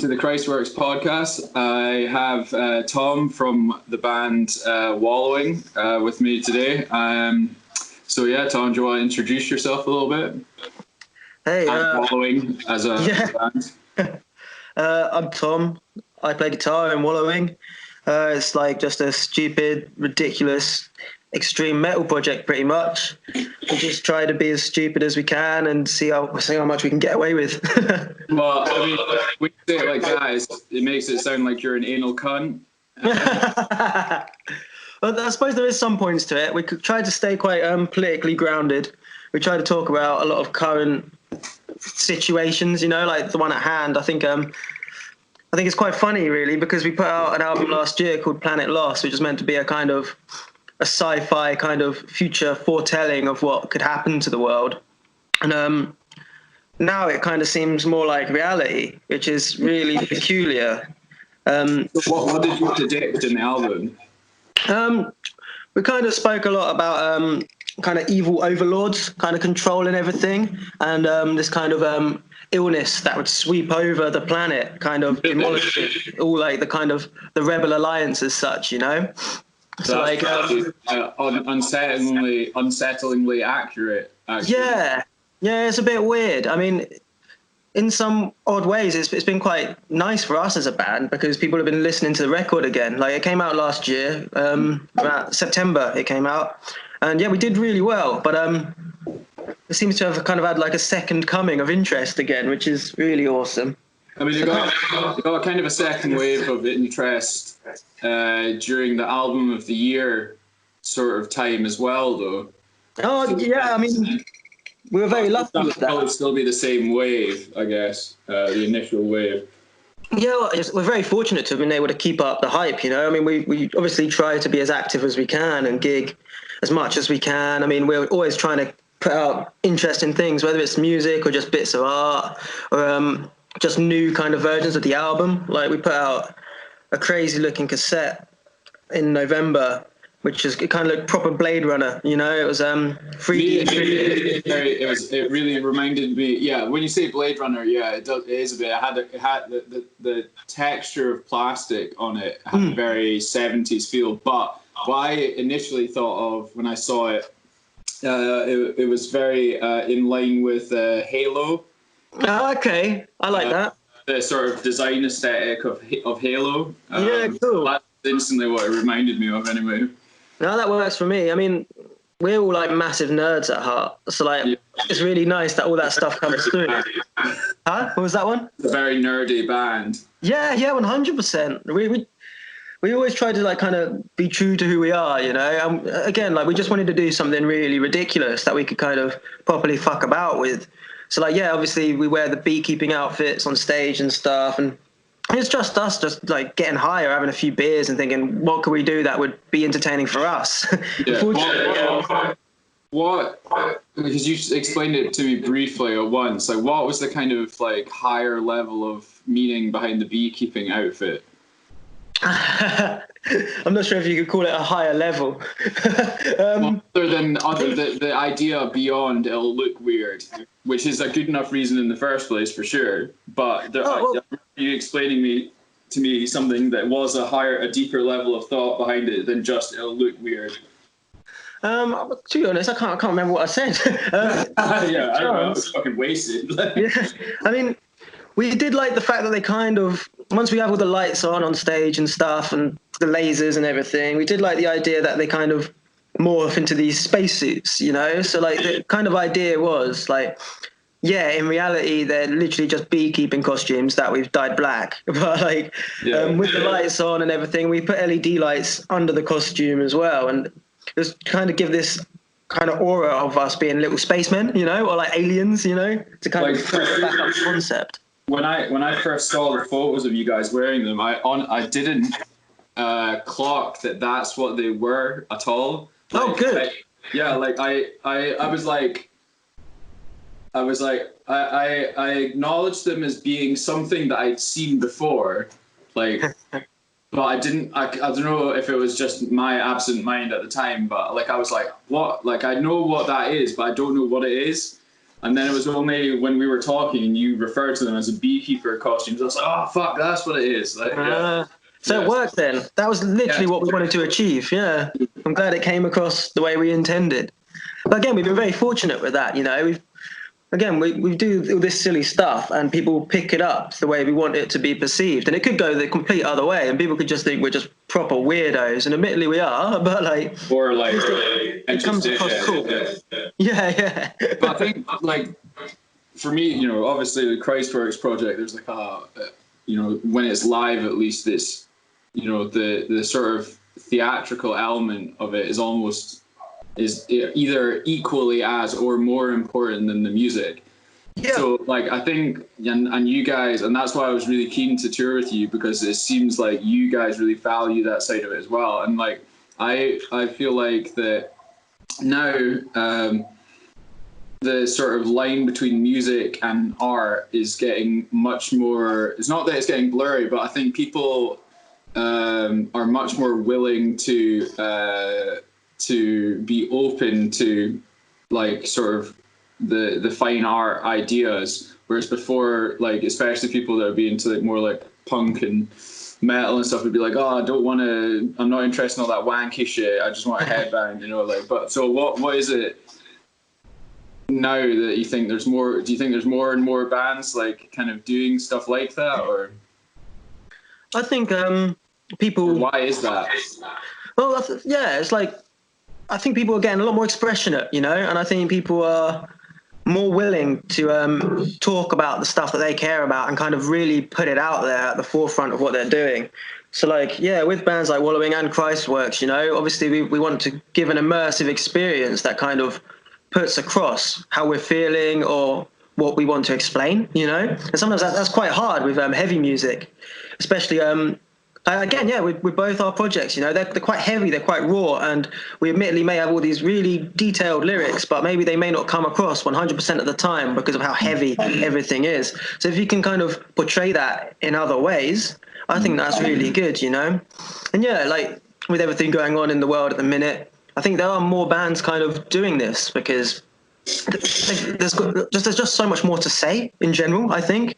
to the CHRISTWVRKS podcast. I have Tom from the band Wallowing with me today. So yeah, Tom, do you want to introduce yourself a little bit? Hey, Wallowing as a band. I'm Tom. I play guitar in Wallowing. It's like just a stupid, ridiculous, extreme metal project, pretty much. We just try to be as stupid as we can and see how much we can get away with. Well, I mean, when you say it like that, it makes it sound like you're an anal cunt. Well, I suppose there is some points to it. We could try to stay quite politically grounded. We try to talk about a lot of current situations, you know, like the one at hand. I think it's quite funny, really, because we put out an album last year called Planet Lost, which is meant to be a kind of a sci-fi kind of future foretelling of what could happen to the world. And now it kind of seems more like reality, which is really peculiar. What did you predict in the album? We kind of spoke a lot about kind of evil overlords kind of controlling everything, and this kind of illness that would sweep over the planet, kind of demolish it, all like the kind of the rebel alliance as such, you know. So like unsettlingly accurate. Actually. Yeah, it's a bit weird. I mean, in some odd ways, it's been quite nice for us as a band because people have been listening to the record again. Like, it came out last year, about September it came out, and yeah, we did really well. But it seems to have kind of had like a second coming of interest again, which is really awesome. I mean, you got kind of a second wave of interest during the album of the year sort of time as well, though. Oh, so, yeah, I mean, we were very lucky with that. It would still be the same wave, I guess, the initial wave. Yeah, well, we're very fortunate to have been able to keep up the hype, you know. I mean, we obviously try to be as active as we can and gig as much as we can. I mean, we're always trying to put out interesting things, whether it's music or just bits of art or just new kind of versions of the album. Like, we put out a crazy looking cassette in November, which is kind of like proper Blade Runner, you know. It was 3D. It really reminded me. Yeah, when you say Blade Runner, yeah, it is a bit. It had the texture of plastic on it had a very 70s feel. But what I initially thought of when I saw it, it was very in line with Halo. Oh, okay, I like that. The sort of design aesthetic of Halo. Yeah, cool. That's instantly what it reminded me of, anyway. No, that works for me. I mean, we're all like massive nerds at heart, so like it's really nice that all that stuff comes through. Huh? What was that one? It's a very nerdy band. Yeah, 100%. We always try to like kind of be true to who we are, you know. Again, like, we just wanted to do something really ridiculous that we could kind of properly fuck about with. So like, yeah, obviously we wear the beekeeping outfits on stage and stuff, and it's just us just like getting high or having a few beers and thinking, what could we do that would be entertaining for us? Yeah. What, because you explained it to me briefly at once, like, what was the kind of like higher level of meaning behind the beekeeping outfit? I'm not sure if you could call it a higher level. Other than the idea beyond it'll look weird, which is a good enough reason in the first place, for sure. But you explaining to me something that was a deeper level of thought behind it than just it'll look weird. To be honest, I can't remember what I said. Yeah, I don't know. I was fucking wasted. Yeah, I mean, we did like the fact that they kind of, once we have all the lights on stage and stuff and the lasers and everything, we did like the idea that they kind of morph into these spacesuits, you know? So like the kind of idea was like, yeah, in reality, they're literally just beekeeping costumes that we've dyed black. But like with the lights on and everything, we put LED lights under the costume as well. And just kind of give this kind of aura of us being little spacemen, you know, or like aliens, you know, to kind of back up the concept. When I first saw the photos of you guys wearing them, I didn't clock that that's what they were at all. Like, oh, good. I acknowledged them as being something that I'd seen before, like, but I don't know if it was just my absent mind at the time, but like I was like, what? Like, I know what that is, but I don't know what it is. And then it was only when we were talking and you referred to them as a beekeeper costumes, I was like, oh fuck, that's what it is. Like, so it worked then. That was literally what we wanted to achieve. Yeah, I'm glad it came across the way we intended. But again, we've been very fortunate with that. You know, we do all this silly stuff and people pick it up the way we want it to be perceived. And it could go the complete other way and people could just think we're just proper weirdos. And admittedly we are, but like... Or like... it comes across cool. Yeah. But I think, like, for me, you know, obviously the CHRISTWVRKS project, there's like you know, when it's live, at least it's, you know, the sort of theatrical element of it is either equally as or more important than the music. Yeah. So like I think and you guys, and that's why I was really keen to tour with you, because it seems like you guys really value that side of it as well. And like I feel like that now the sort of line between music and art is getting much more, it's not that it's getting blurry, but I think people are much more willing to be open to like sort of the fine art ideas, whereas before, like especially people that are being into like more like punk and metal and stuff would be like, oh, I'm not interested in all that wanky shit, I just want a headband, you know, like. But so what is it now that you think there's more? Do you think there's more and more bands like kind of doing stuff like that, or? I think people. Why is that? Well, it's like I think people are getting a lot more expressionate, you know, and I think people are more willing to talk about the stuff that they care about and kind of really put it out there at the forefront of what they're doing. So like, yeah, with bands like Wallowing and CHRISTWVRKS, you know, obviously we want to give an immersive experience that kind of puts across how we're feeling or what we want to explain, you know. And sometimes that's quite hard with heavy music, especially again, yeah, with both our projects, you know, they're quite heavy, they're quite raw, and we admittedly may have all these really detailed lyrics, but maybe they may not come across 100% of the time because of how heavy everything is. So if you can kind of portray that in other ways, I think that's really good, you know. And yeah, like with everything going on in the world at the minute, I think there are more bands kind of doing this because there's just so much more to say in general, I think.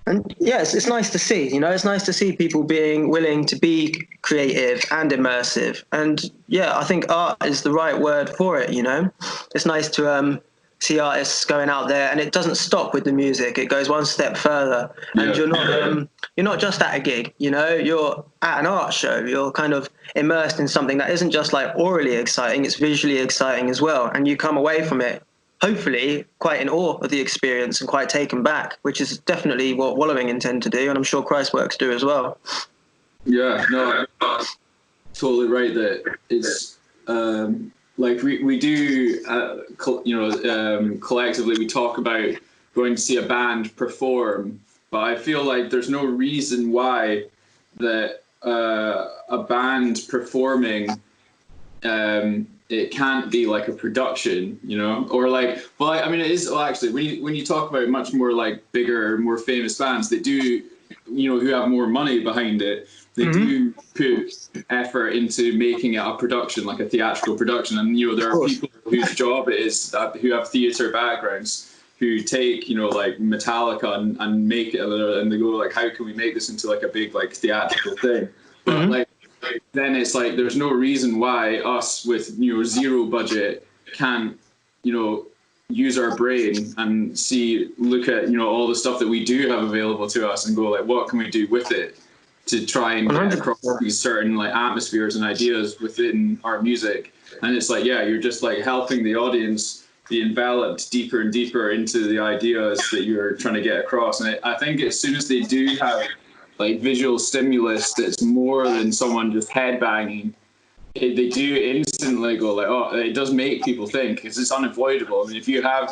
And yes, it's nice to see, you know, it's nice to see people being willing to be creative and immersive. And yeah, I think art is the right word for it, you know. It's nice to see artists going out there, and it doesn't stop with the music. It goes one step further. And you're not just at a gig, you know, you're at an art show. You're kind of immersed in something that isn't just like orally exciting, it's visually exciting as well. And you come away from it hopefully quite in awe of the experience and quite taken back, which is definitely what Wallowing intend to do, and I'm sure CHRISTWVRKS do as well. Yeah, no, totally right. That it's like we do, collectively we talk about going to see a band perform, but I feel like there's no reason why that a band performing it can't be like a production, you know, or like, well, I mean, it is actually when you talk about much more like bigger, more famous bands that do, you know, who have more money behind it, they do put effort into making it a production, like a theatrical production. And, you know, there are people whose job it is who have theatre backgrounds who take, you know, like Metallica and make it, and they go like, how can we make this into like a big, like theatrical thing? But like, then it's like there's no reason why us with, you know, zero budget can't, you know, use our brain and look at, you know, all the stuff that we do have available to us and go like, what can we do with it to try and get across these certain like atmospheres and ideas within our music. And it's like, yeah, you're just like helping the audience be enveloped deeper and deeper into the ideas that you're trying to get across. And I think as soon as they do have like visual stimulus that's more than someone just headbanging, they do instantly go like, oh, it does make people think, because it's unavoidable. I mean, if you have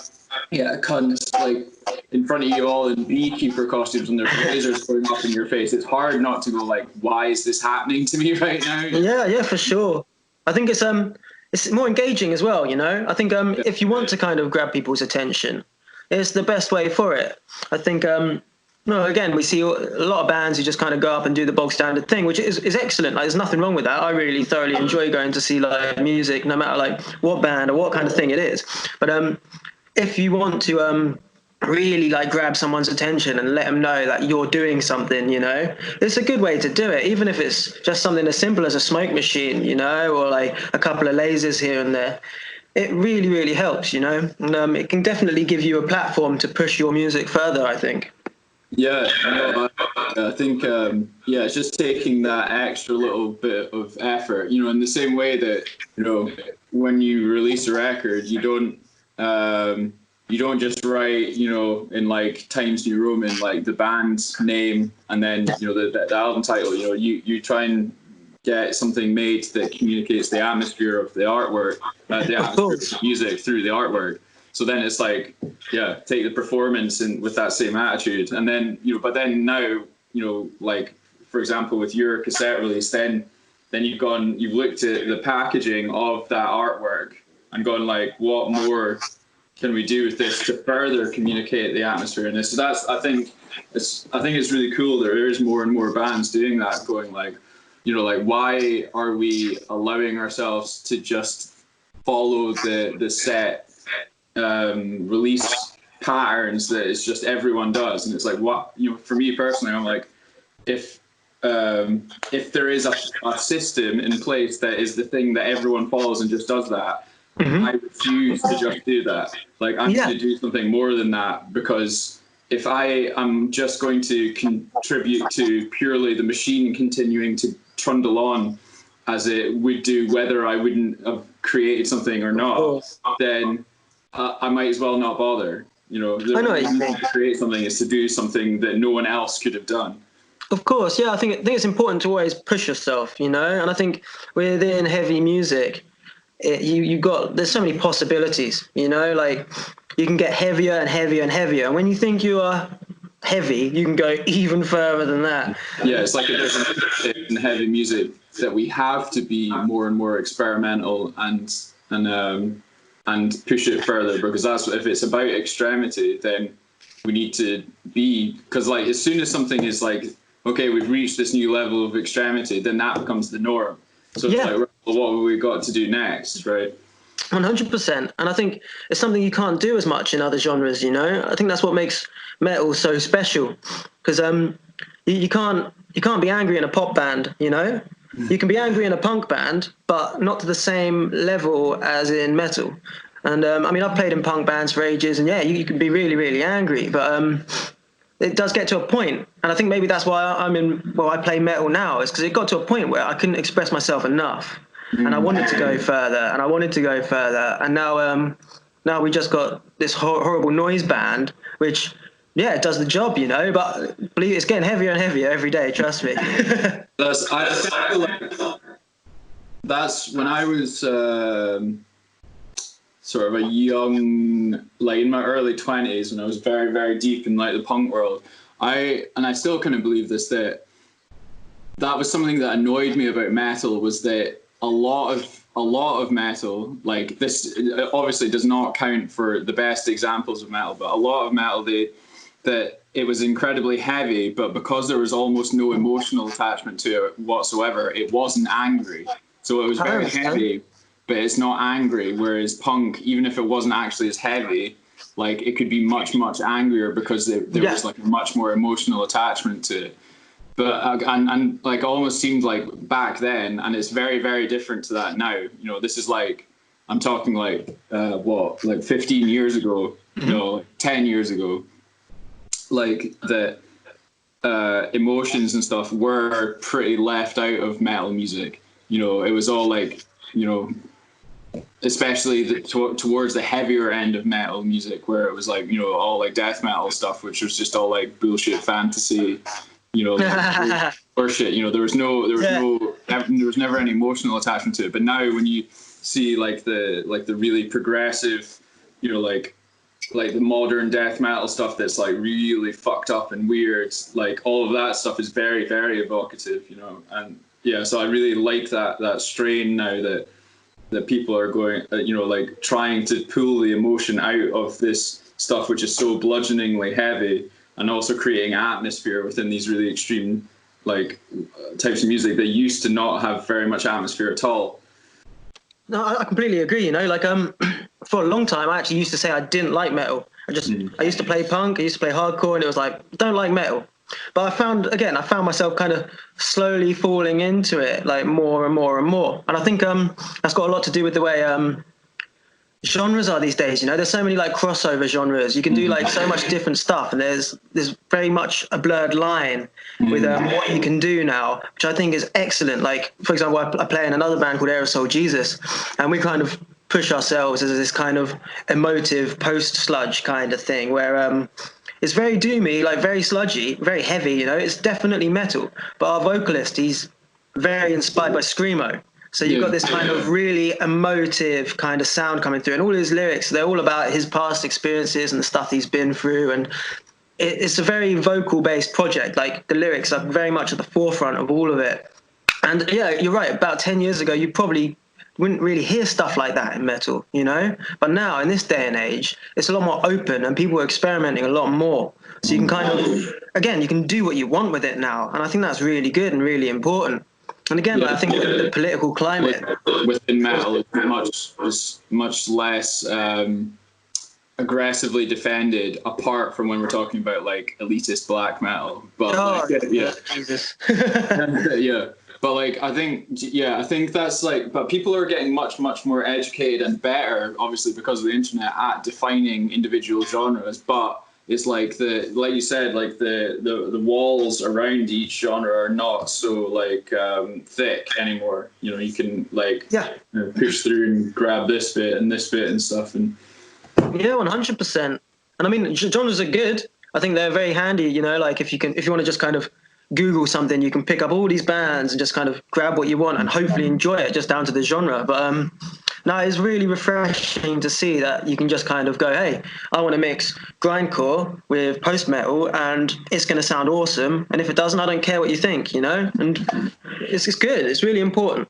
cunts like in front of you all in beekeeper costumes and their lasers going up in your face, it's hard not to go like, why is this happening to me right now? Yeah, for sure. I think it's more engaging as well, you know. I think if you want to kind of grab people's attention, it's the best way for it. I think no, again, we see a lot of bands who just kind of go up and do the bog standard thing, which is excellent. Like, there's nothing wrong with that. I really thoroughly enjoy going to see live music, no matter like what band or what kind of thing it is. But if you want to really like grab someone's attention and let them know that you're doing something, you know, it's a good way to do it, even if it's just something as simple as a smoke machine, you know, or like a couple of lasers here and there. It really, really helps, you know, and it can definitely give you a platform to push your music further, I think. Yeah, no, I think yeah, it's just taking that extra little bit of effort, you know, in the same way that, you know, when you release a record, you don't just write, you know, in like Times New Roman, like the band's name and then, you know, the album title. You know, you try and get something made that communicates the atmosphere of the artwork, the atmosphere of the music through the artwork. So then it's like, yeah, take the performance and with that same attitude. And then, you know, but then now, you know, like, for example, with your cassette release, then you've looked at the packaging of that artwork and gone like, what more can we do with this to further communicate the atmosphere in this? So that's, I think it's really cool. There is more and more bands doing that, going like, you know, like, why are we allowing ourselves to just follow the set release patterns that it's just everyone does? And it's like, what, you know, for me personally, I'm like, if there is a system in place that is the thing that everyone follows and just does that, I refuse to just do that. Like, I'm going to do something more than that, because if I am just going to contribute to purely the machine continuing to trundle on as it would do whether I wouldn't have created something or not, then I might as well not bother. You know, the reason to create something is to do something that no one else could have done. Of course, yeah. I think it's important to always push yourself, you know. And I think within heavy music, there's so many possibilities, you know. Like, you can get heavier and heavier and heavier. And when you think you are heavy, you can go even further than that. Yeah, it's like in heavy music that we have to be more and more experimental and push it further, because that's if it's about extremity, then we need to be, because like as soon as something is like, okay, we've reached this new level of extremity, then that becomes the norm. So it's like, well, what have we got to do next, right? 100%. And I think it's something you can't do as much in other genres, you know. I think that's what makes metal so special, because you can't be angry in a pop band, you know. You can be angry in a punk band, but not to the same level as in metal. And I mean, I've played in punk bands for ages, and yeah, you can be really, really angry, but it does get to a point, and I think maybe that's why I play metal now, is because it got to a point where I couldn't express myself enough, and I wanted to go further, and now we just got this horrible noise band, which, yeah, it does the job, you know, but it's getting heavier and heavier every day, trust me. I feel like that's when I was sort of a young, like in my early 20s, when I was very, very deep in like the punk world, I still kind of believe this, that was something that annoyed me about metal, was that a lot of metal, like this obviously does not count for the best examples of metal, but a lot of metal, that it was incredibly heavy, but because there was almost no emotional attachment to it whatsoever, it wasn't angry. So it was very heavy, but it's not angry. Whereas punk, even if it wasn't actually as heavy, like it could be much, much angrier because there was like a much more emotional attachment to it. But and like almost seemed like back then, and it's very, very different to that now. You know, this is like, I'm talking like like 15 years ago, you know, like 10 years ago, like the emotions and stuff were pretty left out of metal music. You know, it was all like, you know, especially towards the heavier end of metal music, where it was like, you know, all like death metal stuff, which was just all like bullshit fantasy, you know, like, horseshit. You know, there was never any emotional attachment to it. But now when you see like the really progressive, you know, like the modern death metal stuff that's like really fucked up and weird, like all of that stuff is very, very evocative, you know. And yeah, so I really like that strain now that people are going, you know, like trying to pull the emotion out of this stuff which is so bludgeoningly heavy, and also creating atmosphere within these really extreme like types of music that used to not have very much atmosphere at all. No, I completely agree. You know, like for a long time, I actually used to say I didn't like metal. I used to play punk, I used to play hardcore, and it was like, don't like metal. But I found myself kind of slowly falling into it, like more and more and more. And I think that's got a lot to do with the way genres are these days. You know, there's so many like crossover genres. You can do like so much different stuff, and there's very much a blurred line with what you can do now, which I think is excellent. Like, for example, I play in another band called Aerosol Jesus, and we kind of push ourselves as this kind of emotive post sludge kind of thing where it's very doomy, like very sludgy, very heavy. You know, it's definitely metal, but our vocalist, he's very inspired by screamo. So you've got this kind of really emotive kind of sound coming through, and all his lyrics, they're all about his past experiences and the stuff he's been through. And it's a very vocal based project. Like the lyrics are very much at the forefront of all of it. And yeah, you're right. About 10 years ago, you probably wouldn't really hear stuff like that in metal, you know? But now in this day and age, it's a lot more open and people are experimenting a lot more. So you can kind of, again, you can do what you want with it now. And I think that's really good and really important. And again, I think the political climate within metal is much less aggressively defended, apart from when we're talking about like elitist black metal. But Jesus. yeah. But like, I think that's like, but people are getting much more educated and better, obviously because of the internet, at defining individual genres. But it's like like you said, like the walls around each genre are not so like thick anymore. You know, you can like push through and grab this bit and stuff. And 100%. And I mean, genres are good. I think they're very handy. You know, like if you want to just kind of Google something, you can pick up all these bands and just kind of grab what you want and hopefully enjoy it just down to the genre. But no, it's really refreshing to see that you can just kind of go, hey, I want to mix grindcore with post metal and it's going to sound awesome. And if it doesn't, I don't care what you think, you know? And it's good. It's really important.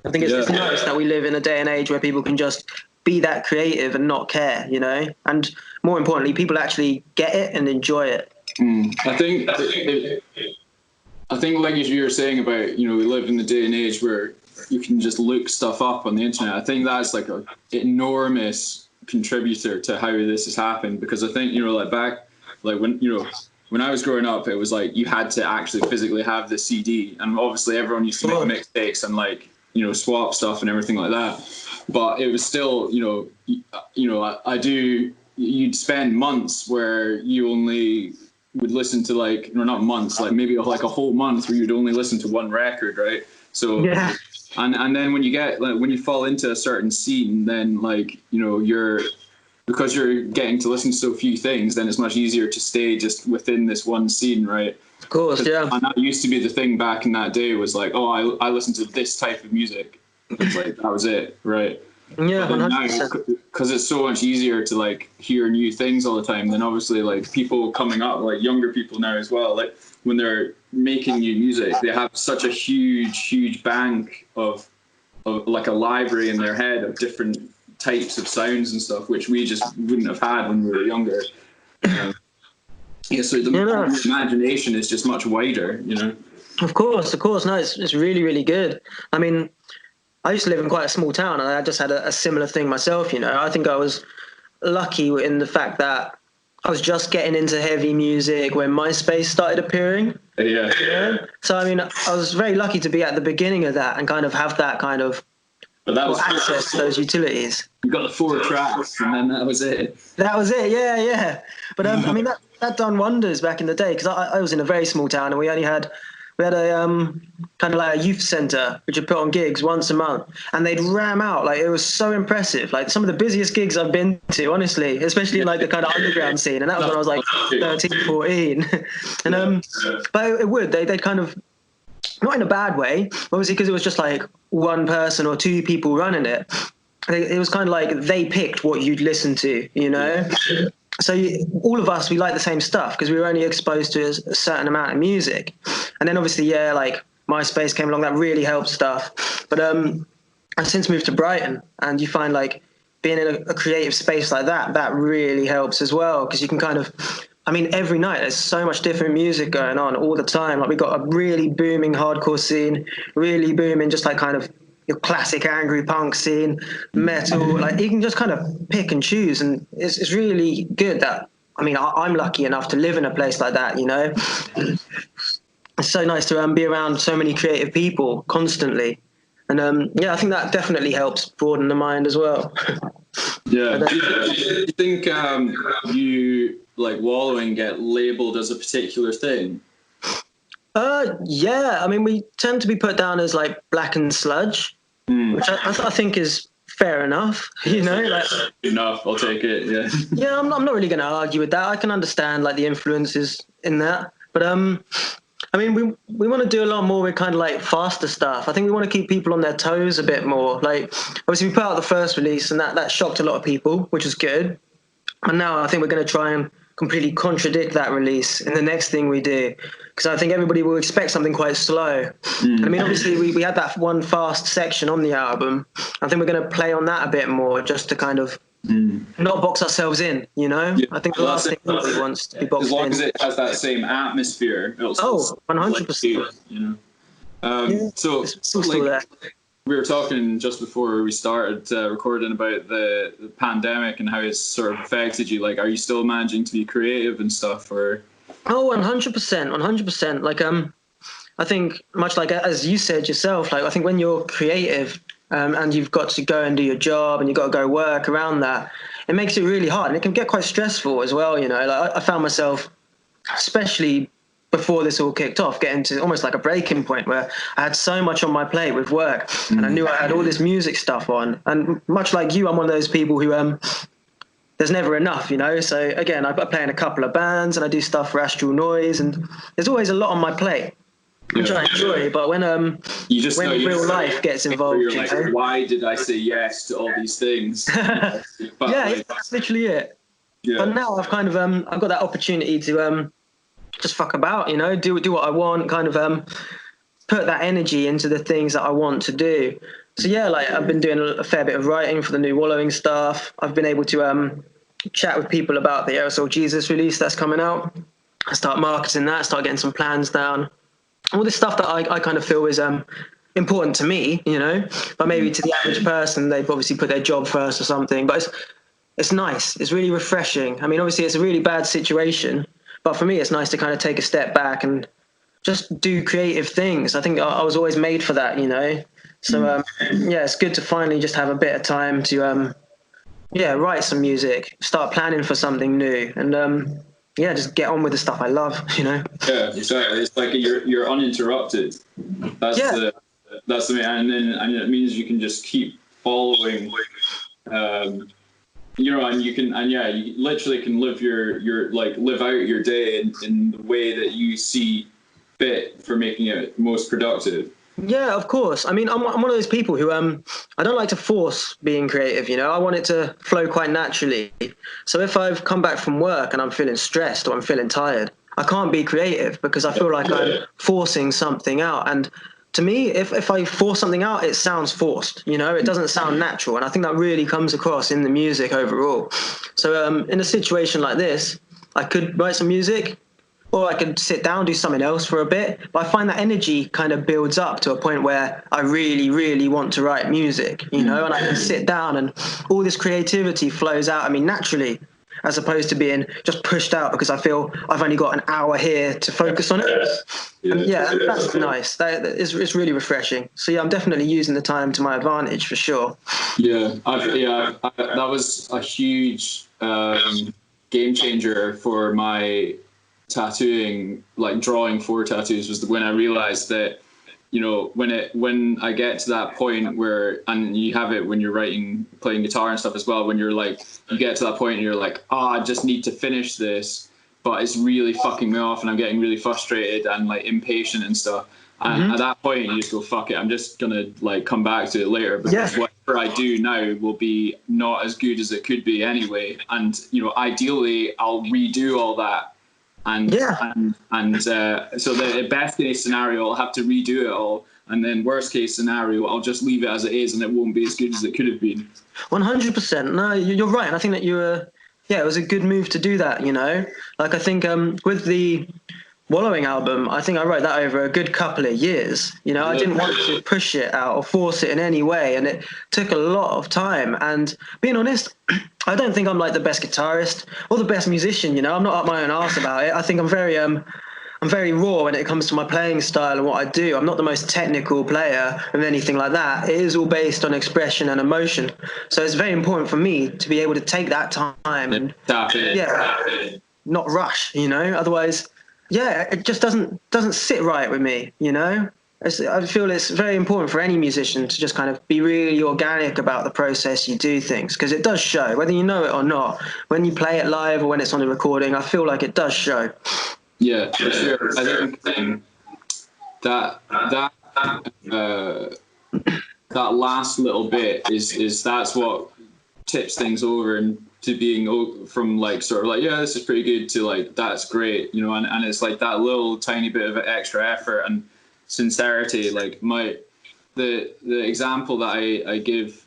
I think it's nice that we live in a day and age where people can just be that creative and not care, you know? And more importantly, people actually get it and enjoy it. I think like you were saying about, you know, we live in the day and age where you can just look stuff up on the internet. I think that's like an enormous contributor to how this has happened, because I think, you know, like back, like when I was growing up, it was like you had to actually physically have the CD, and obviously everyone used to make mixtapes and like, you know, swap stuff and everything like that. But it was still, you'd spend months where you only would listen to like, or not months, like maybe like a whole month where you'd only listen to one record, right? So and then when you get like, when you fall into a certain scene, then like, you know, because you're getting to listen to so few things, then it's much easier to stay just within this one scene, right? Of course, yeah. And that used to be the thing back in that day, was like, oh, I listen to this type of music. It's like that was it, right? Yeah, 100%. Because it's so much easier to like hear new things all the time. Then obviously like people coming up, like younger people now as well, like when they're making new music, they have such a huge bank of like a library in their head of different types of sounds and stuff, which we just wouldn't have had when we were younger. So the imagination is just much wider, you know. Of course. No, it's really, really good. I mean, I used to live in quite a small town, and I just had a similar thing myself, you know. I think I was lucky in the fact that I was just getting into heavy music when MySpace started appearing. Yeah. So, I mean, I was very lucky to be at the beginning of that and kind of have that kind of access to those utilities. You got the 4 tracks, and then that was it. That was it, yeah. But, I mean, that done wonders back in the day, because I was in a very small town, and we had a kind of like a youth centre which would put on gigs once a month, and they'd ram out, like it was so impressive, like some of the busiest gigs I've been to, honestly, especially in like the kind of underground scene, and that was when I was like 13, 14. And but they'd kind of, not in a bad way, obviously, because it was just like one person or 2 people running it. It was kind of like they picked what you'd listen to, you know. So all of us, we like the same stuff because we were only exposed to a certain amount of music. And then obviously, like MySpace came along, that really helped stuff. But I've since moved to Brighton, and you find like being in a creative space like that really helps as well, because you can kind of, I mean, every night there's so much different music going on all the time. Like we got a really booming hardcore scene, really booming just like kind of your classic angry punk scene, metal. Like you can just kind of pick and choose, and it's really good that. I mean, I'm lucky enough to live in a place like that, you know. It's so nice to be around so many creative people constantly, and yeah, I think that definitely helps broaden the mind as well. Yeah. Do you think you like Wallowing get labeled as a particular thing? Yeah, I mean, we tend to be put down as like black and sludge, which I think is fair enough. You know, like, enough. I'll take it. Yeah. Yeah, I'm not really going to argue with that. I can understand like the influences in that, but I mean, we want to do a lot more with kind of like faster stuff. I think we want to keep people on their toes a bit more. Like, obviously, we put out the first release, and that shocked a lot of people, which was good. And now I think we're going to try and completely contradict that release in the next thing we do, because I think everybody will expect something quite slow. I mean, obviously, we had that one fast section on the album. I think we're going to play on that a bit more, just to kind of not box ourselves in, you know? Yeah. I think the last thing nobody wants to be boxed in. As long as it has that same atmosphere. 100%. You know? So like, we were talking just before we started recording about the pandemic and how it's sort of affected you. Like, are you still managing to be creative and stuff, or? Oh, 100%. Like, I think much like as you said yourself, like I think when you're creative, and you've got to go and do your job and you've got to go work around that, it makes it really hard, and it can get quite stressful as well, you know. Like I found myself, especially before this all kicked off, getting to almost like a breaking point where I had so much on my plate with work, and I knew I had all this music stuff on, and much like you, I'm one of those people who there's never enough, you know. So again, I play in a couple of bands and I do stuff for Astral Noise, and there's always a lot on my plate, which I enjoy. But when real life gets involved, you're like, why did I say yes to all these things? But yeah, that's literally it. Yeah. But now I've kind of I've got that opportunity to just fuck about, you know, do what I want, kind of put that energy into the things that I want to do. So yeah, like I've been doing a fair bit of writing for the new Wallowing stuff. I've been able to chat with people about the Aerosol Jesus release that's coming out. I start marketing that, start getting some plans down. All this stuff that I kind of feel is important to me, you know, but maybe to the average person, they've obviously put their job first or something. But it's nice. It's really refreshing. I mean, obviously it's a really bad situation, but for me, it's nice to kind of take a step back and just do creative things. I think I was always made for that, you know. So yeah, it's good to finally just have a bit of time to write some music, start planning for something new, and yeah, just get on with the stuff I love, you know. Yeah, exactly. It's like you're uninterrupted. That's the and it means you can just keep following. You know, and you literally can live live out your day in the way that you see fit for making it most productive. Yeah, of course. I mean, I'm one of those people who I don't like to force being creative, you know. I want it to flow quite naturally. So if I've come back from work and I'm feeling stressed or I'm feeling tired, I can't be creative because I feel like I'm forcing something out. And to me, if I force something out, it sounds forced, you know. It doesn't sound natural, and I think that really comes across in the music overall. So in a situation like this, I could write some music, or I could sit down, do something else for a bit. But I find that energy kind of builds up to a point where I really, really want to write music, you know, and I can sit down and all this creativity flows out of me naturally, as opposed to being just pushed out because I feel I've only got an hour here to focus on it. And yeah, that's nice. It's really refreshing. So yeah, I'm definitely using the time to my advantage for sure. Yeah, that was a huge game changer for my tattooing, like drawing for tattoos, was when I realized that, you know, when I get to that point where, and you have it when you're playing guitar and stuff as well, when you're like, you get to that point and you're like, I just need to finish this, but it's really fucking me off and I'm getting really frustrated and like impatient and stuff. And at that point you just go, fuck it, I'm just gonna like come back to it later, because whatever I do now will be not as good as it could be anyway. And, you know, ideally I'll redo all that. And so the best case scenario, I'll have to redo it all, and then worst case scenario, I'll just leave it as it is, and it won't be as good as it could have been. 100%. No, you're right. And I think that it was a good move to do that. You know, like I think with the Wallowing album, I think I wrote that over a good couple of years. You know, I didn't want to push it out or force it in any way, and it took a lot of time. And being honest, I don't think I'm like the best guitarist or the best musician. You know, I'm not up my own arse about it. I think I'm very raw when it comes to my playing style and what I do. I'm not the most technical player and anything like that. It is all based on expression and emotion. So it's very important for me to be able to take that time and not rush, you know. Otherwise, it just doesn't sit right with me, you know. I feel it's very important for any musician to just kind of be really organic about the process you do things, because it does show, whether you know it or not. When you play it live or when it's on a recording, I feel like it does show. Yeah, for sure. I think that last little bit is that's what tips things over and to being from like sort of like, yeah, this is pretty good, to like, that's great, you know. And it's like that little tiny bit of extra effort and sincerity. Like the example that I give,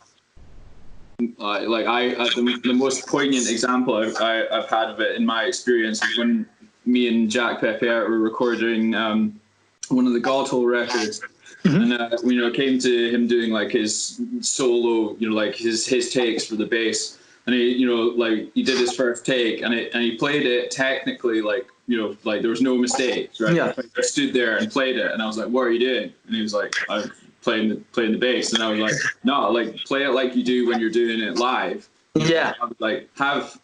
the most poignant example I've had of it in my experience is when me and Jack Peppier were recording one of the Godhole records. And you know, came to him doing like his solo, you know, like his takes for the bass, and he, you know, like he did his first take, and he played it technically, like, you know, like there was no mistakes, right? Yeah. I stood there and played it, and I was like, "What are you doing?" And he was like, "I'm playing the bass," and I was like, "No, like play it like you do when you're doing it live. Yeah. Like have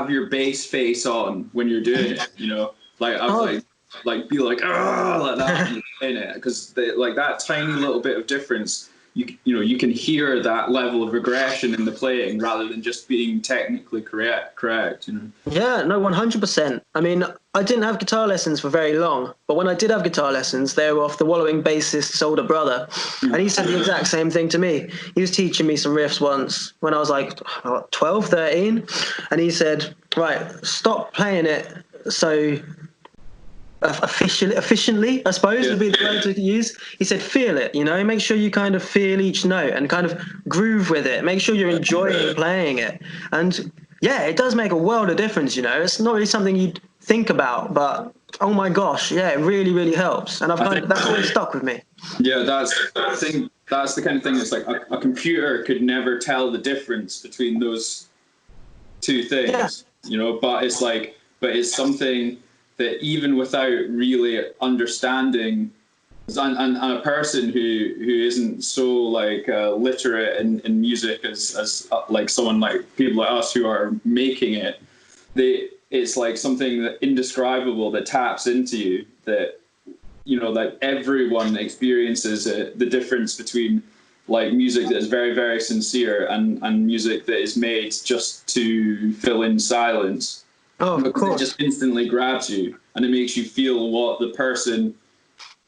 your bass face on when you're doing it, you know." Like I was like be like, oh, like that in it, because like that tiny little bit of difference, you know, you can hear that level of regression in the playing rather than just being technically correct, you know. Yeah, no, 100%. I mean, I didn't have guitar lessons for very long, but when I did have guitar lessons, they were off the Wallowing bassist's older brother, and he said the exact same thing to me. He was teaching me some riffs once when I was like 12, 13, and he said, right, stop playing it so efficiently, I suppose would be the word to use. He said, feel it, you know, make sure you kind of feel each note and kind of groove with it. Make sure you're enjoying playing it. And yeah, it does make a world of difference, you know. It's not really something you'd think about, but oh my gosh, yeah, it really, really helps. And that's always stuck with me. Yeah, that's the kind of thing that's like a computer could never tell the difference between those two things, you know, but it's something that even without really understanding, and a person who isn't so like literate in music as like someone like people like us who are making it, it's like something that indescribable that taps into you, that, you know, like everyone experiences it, the difference between like music that is very, very sincere and music that is made just to fill in silence. Oh, of course. It just instantly grabs you, and it makes you feel what the person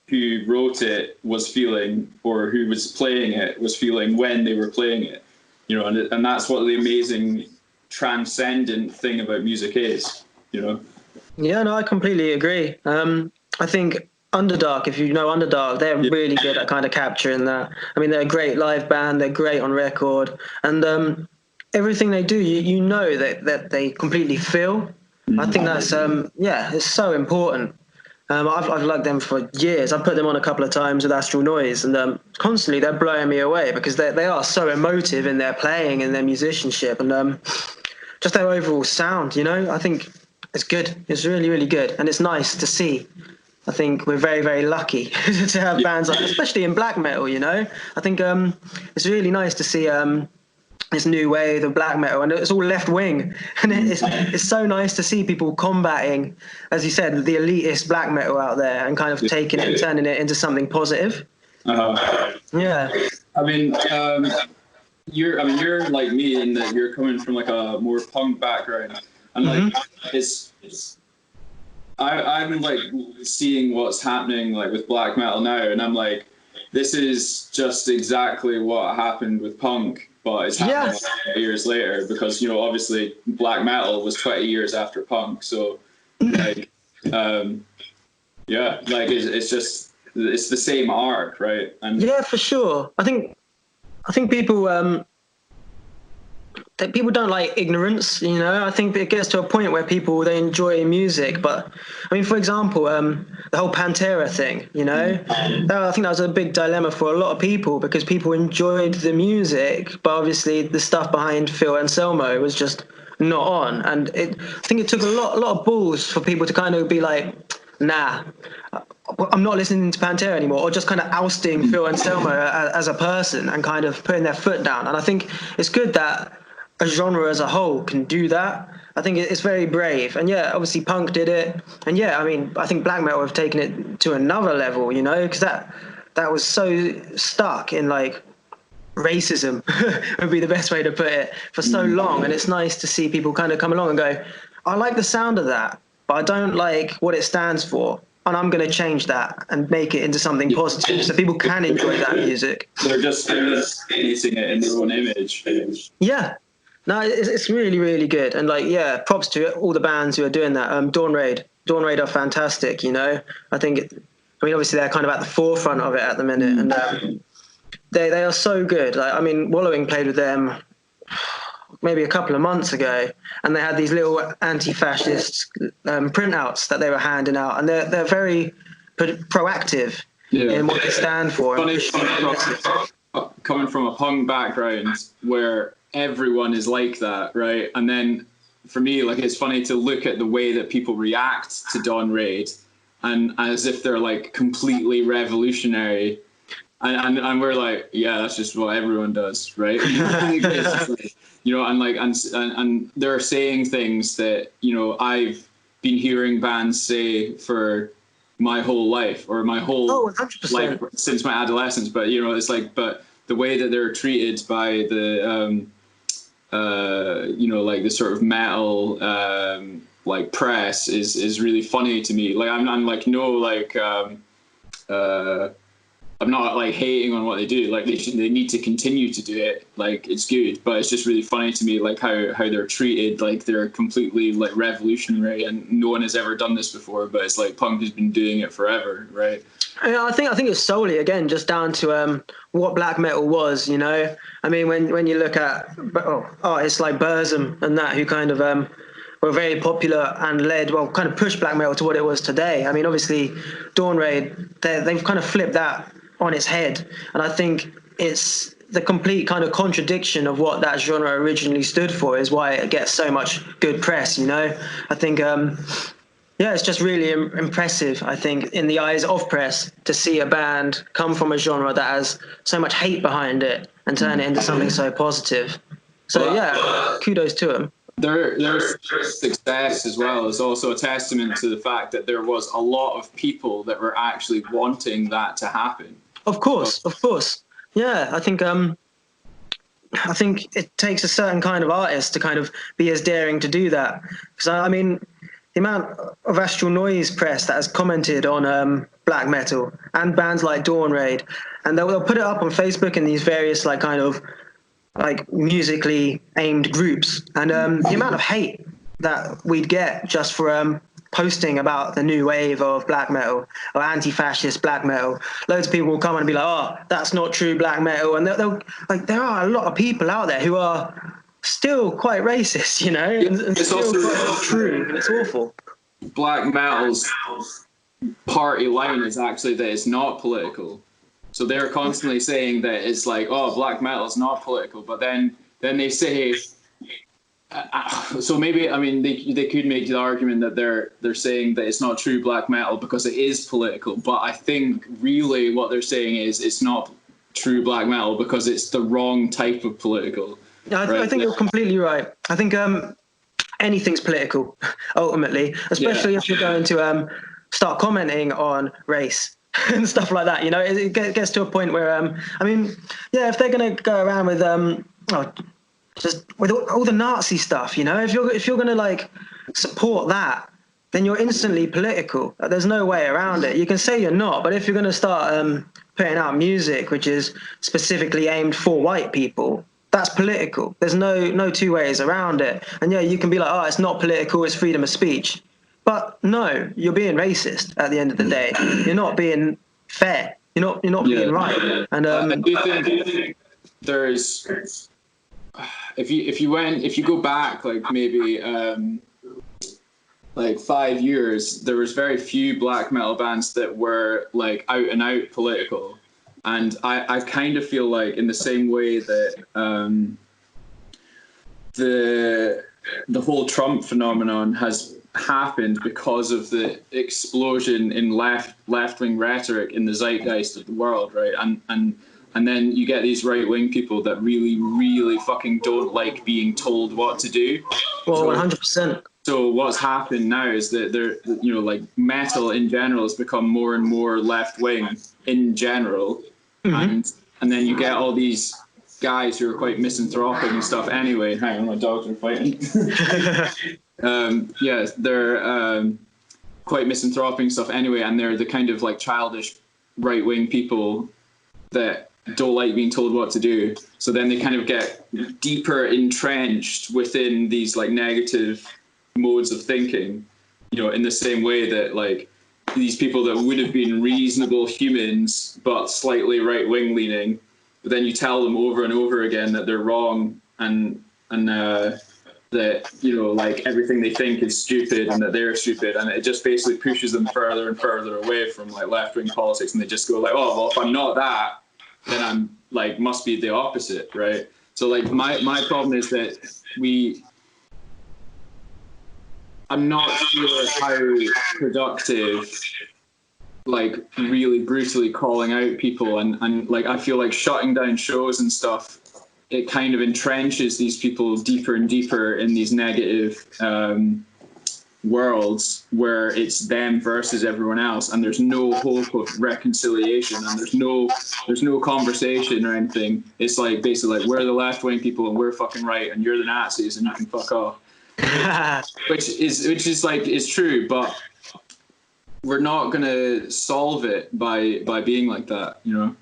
who wrote it was feeling, or who was playing it was feeling when they were playing it, you know. And that's what the amazing transcendent thing about music is, you know. Yeah, no, I completely agree. I think Underdark, if you know Underdark, they're really good at kind of capturing that. I mean, they're a great live band, they're great on record, and everything they do, you know that they completely feel. I think that's it's so important. I've liked them for years. I've put them on a couple of times with Astral Noise, and constantly they're blowing me away because they are so emotive in their playing and their musicianship, and just their overall sound, you know. I think it's good. It's really, really good, and it's nice to see. I think we're very, very lucky to have bands like, especially in black metal, you know. I think it's really nice to see this new wave of black metal, and it's all left wing, and it's so nice to see people combating, as you said, the elitist black metal out there, and kind of taking it and turning it into something positive. Yeah. I mean, you're like me in that you're coming from like a more punk background, and like I'm like seeing what's happening like with black metal now, and I'm like, this is just exactly what happened with punk, but it's happening 20 years later, because, you know, obviously black metal was 20 years after punk, so like like it's just, it's the same arc, right? And yeah, for sure. I think people that people don't like ignorance, you know. I think it gets to a point where people, they enjoy music, but I mean, for example, the whole Pantera thing, you know, I think that was a big dilemma for a lot of people because people enjoyed the music, but obviously the stuff behind Phil Anselmo was just not on, and I think it took a lot of balls for people to kind of be like, nah, I'm not listening to Pantera anymore, or just kind of ousting Phil Anselmo as a person and kind of putting their foot down. And I think it's good that a genre as a whole can do that. I think it's very brave. And yeah, obviously punk did it. And yeah, I mean, I think black metal have taken it to another level, you know, because that was so stuck in like racism would be the best way to put it for so long. And it's nice to see people kind of come along and go, I like the sound of that, but I don't like what it stands for. And I'm going to change that and make it into something positive so people can enjoy that music. They're just painting it in their own image. Yeah. No, it's really, really good. And like, yeah, props to all the bands who are doing that. Dawn Raid are fantastic, you know. I mean, obviously they're kind of at the forefront of it at the minute. And they are so good. Like, I mean, Wallowing played with them maybe a couple of months ago, and they had these little anti-fascist printouts that they were handing out, and they're very proactive in what they stand for. Funny, coming from a punk background where everyone is like that, right? And then for me, like, it's funny to look at the way that people react to Dawn Raid, and as if they're like completely revolutionary. And we're like, yeah, that's just what everyone does, right? It's just like, you know, and they're saying things that, you know, I've been hearing bands say for my whole life, or my whole life since my adolescence. But, you know, it's like, but the way that they're treated by the, you know, like the sort of metal, like press is really funny to me. Like, I'm like, no, like, I'm not like hating on what they do. Like, they need to continue to do it. Like, it's good, but it's just really funny to me, like how they're treated. Like, they're completely like revolutionary, and no one has ever done this before. But it's like punk has been doing it forever, right? I think it's solely, again, just down to what black metal was. You know, I mean, when you look at artists like Burzum and that, who kind of were very popular and kind of pushed black metal to what it was today. I mean, obviously, Dawn Raid, they've kind of flipped that on its head, and I think it's the complete kind of contradiction of what that genre originally stood for is why it gets so much good press, you know. I think it's just really impressive, I think, in the eyes of press, to see a band come from a genre that has so much hate behind it and turn it into something so positive. So kudos to them. Their success as well is also a testament to the fact that there was a lot of people that were actually wanting that to happen. Of course. Yeah, I think it takes a certain kind of artist to kind of be as daring to do that. Because I mean, the amount of Astral Noise press that has commented on black metal and bands like Dawn Raid, and they'll put it up on Facebook in these various like kind of like musically aimed groups, and the amount of hate that we'd get just for posting about the new wave of black metal or anti-fascist black metal. Loads of people will come and be like, oh, that's not true black metal, and they'll like, there are a lot of people out there who are still quite racist, you know, and it's still also quite true, and it's awful. Black metal's party line is actually that it's not political. So they're constantly saying that it's like, oh, black metal is not political, but then they say, so maybe, I mean, they could make the argument that they're saying that it's not true black metal because it is political, but I think really what they're saying is it's not true black metal because it's the wrong type of political. Yeah, I think you're completely right. I think anything's political ultimately, especially if you're going to start commenting on race and stuff like that, you know. It gets to a point where I mean, yeah, if they're going to go around with just with all the Nazi stuff, you know, if you're going to like support that, then you're instantly political. There's no way around it. You can say you're not, but if you're going to start putting out music which is specifically aimed for white people, that's political. There's no two ways around it. And yeah, you can be like, oh, it's not political, it's freedom of speech. But no, you're being racist at the end of the day. You're not being fair. You're not being right. And I do think there's if you go back like maybe like 5 years, there was very few black metal bands that were like out and out political, and I kind of feel like in the same way that the whole Trump phenomenon has happened because of the explosion in left-wing rhetoric in the zeitgeist of the world, right? And then you get these right-wing people that really, really fucking don't like being told what to do. Well, 100%. So what's happened now is that like metal in general has become more and more left-wing in general, and then you get all these guys who are quite misanthropic and stuff anyway. Hang on, my dogs are fighting. They're quite misanthropic and stuff anyway, and they're the kind of like childish right-wing people that don't like being told what to do. So then they kind of get deeper entrenched within these like negative modes of thinking, in the same way that like these people that would have been reasonable humans but slightly right-wing leaning, but then you tell them over and over again that they're wrong and that like everything they think is stupid and that they're stupid, and it just basically pushes them further and further away from like left-wing politics, and they just go like, oh well, if I'm not that, then I'm like must be the opposite, right? So like my problem is that I'm not sure how productive like really brutally calling out people and like I feel like shutting down shows and stuff, it kind of entrenches these people deeper and deeper in these negative worlds where it's them versus everyone else, and there's no hope of reconciliation, and there's no conversation or anything. It's like basically like we're the left-wing people and we're fucking right and you're the Nazis and you can fuck off. which is like it's true, but we're not gonna solve it by being like that, No,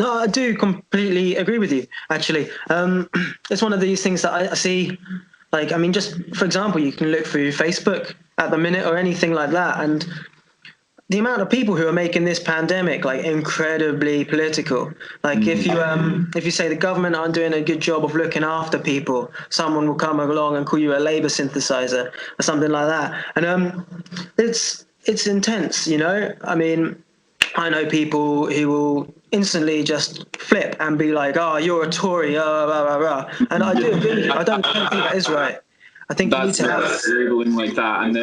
I do completely agree with you, actually. It's one of these things that I see, like, I mean, just for example, you can look through Facebook at the minute or anything like that, and the amount of people who are making this pandemic like incredibly political. Like if you say the government aren't doing a good job of looking after people, someone will come along and call you a labor synthesizer or something like that. And it's intense, I mean, I know people who will instantly just flip and be like, oh, you're a Tory, blah, blah, blah. And I do agree with you. I don't think that is right. I think that's labeling like that, and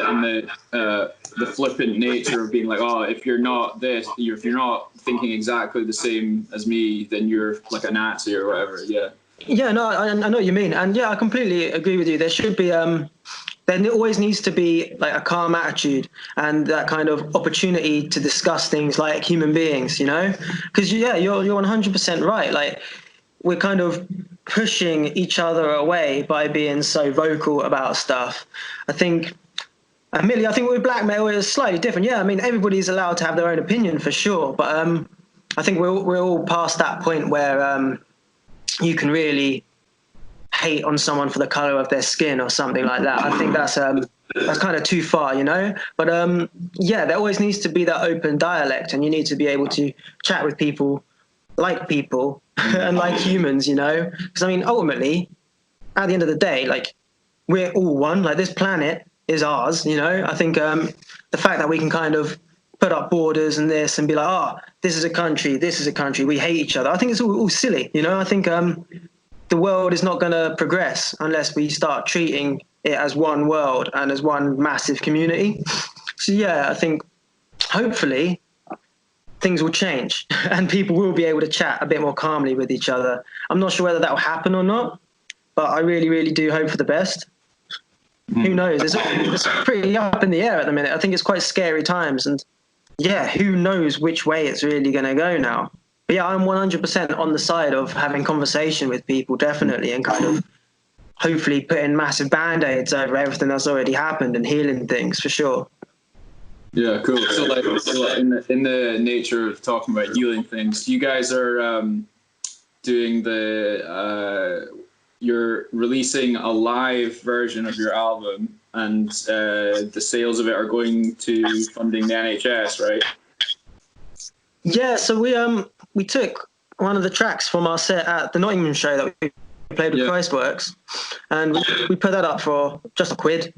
the flippant nature of being like, oh, if you're not this, if you're not thinking exactly the same as me, then you're like a Nazi or whatever. Yeah, no, I know what you mean, and yeah, I completely agree with you. There should be there always needs to be like a calm attitude and that kind of opportunity to discuss things like human beings, because you're 100% right. Like we're kind of pushing each other away by being so vocal about stuff. I think with black metal it's slightly different. Yeah, I mean everybody's allowed to have their own opinion for sure, but I think we're all past that point where you can really hate on someone for the color of their skin or something like that. I think that's kind of too far, But there always needs to be that open dialect, and you need to be able to chat with people and like humans, Because I mean, ultimately, at the end of the day, like we're all one. Like this planet is ours, I think the fact that we can kind of put up borders and this and be like, oh, this is a country, we hate each other. I think it's all silly, I think the world is not going to progress unless we start treating it as one world and as one massive community. So yeah, I think hopefully things will change and people will be able to chat a bit more calmly with each other. I'm not sure whether that will happen or not, but I really, really do hope for the best. Who knows? It's pretty up in the air at the minute. I think it's quite scary times, and yeah, who knows which way it's really going to go now. But yeah, I'm 100% on the side of having conversation with people, definitely, and kind of hopefully putting massive band-aids over everything that's already happened and healing things for sure. Yeah, cool. So like in the nature of talking about healing things, you guys are doing you're releasing a live version of your album, and the sales of it are going to funding the NHS, right? Yeah, so we took one of the tracks from our set at the Nottingham show that we played with CHRISTWVRKS, and we put that up for just £1.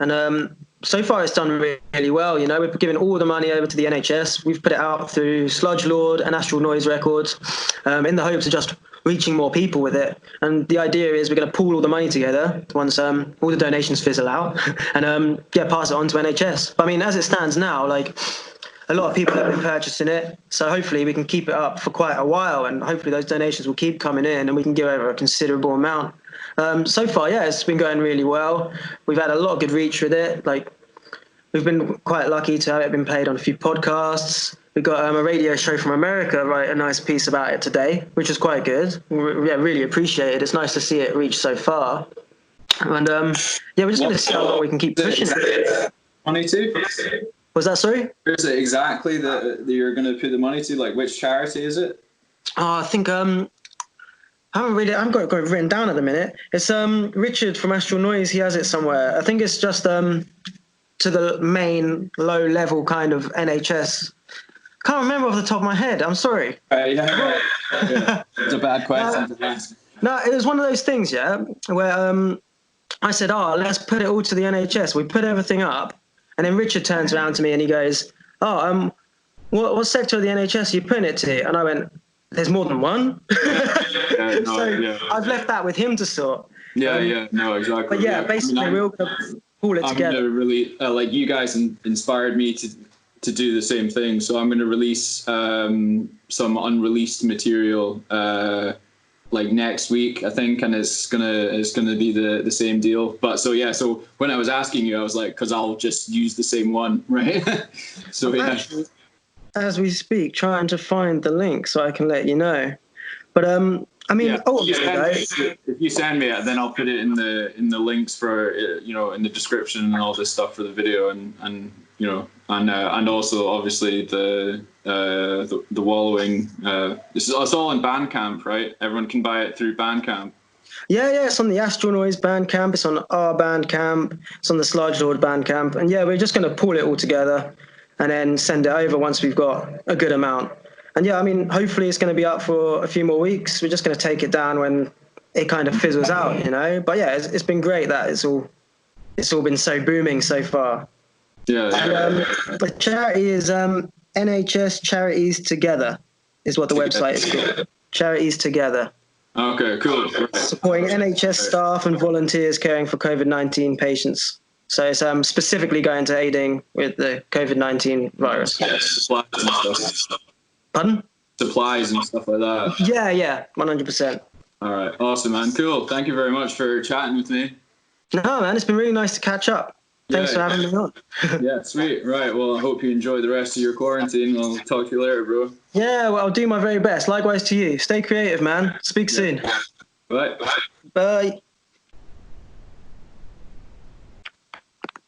And so far it's done really well. You know, we've given all the money over to the NHS. We've put it out through Sludge Lord and Astral Noise Records, in the hopes of just reaching more people with it. And the idea is we're going to pool all the money together once all the donations fizzle out, and pass it on to NHS. But I mean, as it stands now, like, a lot of people have been purchasing it, so hopefully we can keep it up for quite a while, and hopefully those donations will keep coming in and we can give over a considerable amount. So far, it's been going really well. We've had a lot of good reach with it. Like, we've been quite lucky to have it been played on a few podcasts. We got a radio show from America write a nice piece about it today, which is quite good. Really appreciate it. It's nice to see it reach so far. And we're just going to see how long we can keep pushing it. Money to? Was that, sorry? Where is it exactly that you're going to put the money to? Like, which charity is it? Oh, I think I haven't got it written down at the minute. It's Richard from Astral Noise. He has it somewhere. I think it's just to the main low level kind of NHS. Can't remember off the top of my head. I'm sorry. Yeah. It's a bad question to ask. No, it was one of those things, where I said, let's put it all to the NHS. We put everything up, and then Richard turns around to me and he goes, what sector of the NHS are you putting it to? And I went, there's more than one. I've left that with him to sort. No, exactly. But basically, we're all going to pull it together. I'm going to really, like, you guys inspired me to do the same thing. So I'm going to release some unreleased material like next week, I think, and it's gonna be the same deal. But so when I was asking you, I was like, because I'll just use the same one, right? So actually, as we speak, trying to find the link so I can let you know. But if you send me it, then I'll put it in the links for in the description and all this stuff for the video, and also obviously the Wallowing. It's all in Bandcamp, right? Everyone can buy it through Bandcamp. Yeah, it's on the Astral Noise Bandcamp. It's on our Bandcamp. It's on the Sludge Lord Bandcamp, and we're just going to pull it all together and then send it over once we've got a good amount. And hopefully it's going to be up for a few more weeks. We're just going to take it down when it kind of fizzles out, But it's been great that it's all been so booming so far. Yeah. And, the charity is NHS Charities Together, is what the website is called. Charities Together. Okay, cool. Right. Supporting NHS staff and volunteers caring for COVID-19 patients. So it's specifically going to aiding with the COVID-19 virus. Supplies and stuff. Pardon? Supplies and stuff like that. Yeah, 100%. All right, awesome, man. Cool. Thank you very much for chatting with me. No, man, it's been really nice to catch up. Thanks for having me on. Yeah, sweet. Right, well, I hope you enjoy the rest of your quarantine. I'll talk to you later, bro. Yeah, well, I'll do my very best. Likewise to you. Stay creative, man. Speak soon. Bye. Bye.